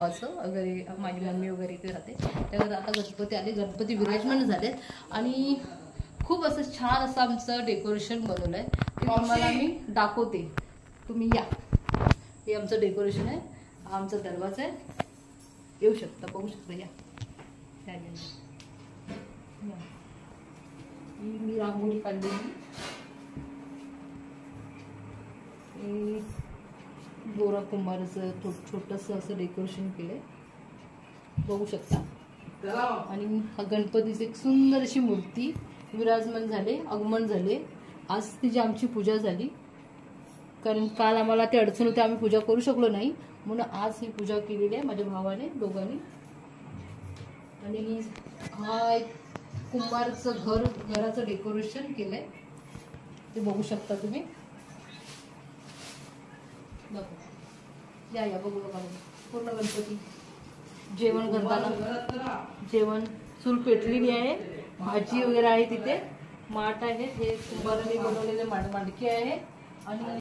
असं वगैरे माझी मम्मी वगैरे इथे राहते. त्यानंतर आता गणपती आले, गणपती विराजमान झाले आणि खूप असं छान असं आमचं डेकोरेशन बनवलं आहे. ते तुम्हाला मी दाखवते, तुम्ही या. हे आमचं डेकोरेशन आहे, हा आमचा दरवाजा आहे, येऊ शकता, बघू शकता. या मी रांगोळी काढलेली, गोरा कुंभाराचं छोटंसं असं डेकोरेशन केलंय, बघू शकता. आणि हा गणपतीची एक सुंदर अशी मूर्ती विराजमान झाले, आगमन झाले. आज तिची आमची पूजा झाली, कारण काल आम्हाला ते अडचण होते, आम्ही पूजा करू शकलो नाही, म्हणून आज ही पूजा केलेली आहे माझ्या भावाने दोघांनी. आणि हा एक कुंभारचं घराचं डेकोरेशन केलंय, ते बघू शकता तुम्ही. या बघू बघा, पूर्ण गणपती जेवण करताना जेवण चूल पेटलेली आहे, भाजी वगैरे आहे, तिथे माठ आहे, हे कुंभाराने बनवलेले मांडकी आहे. आणि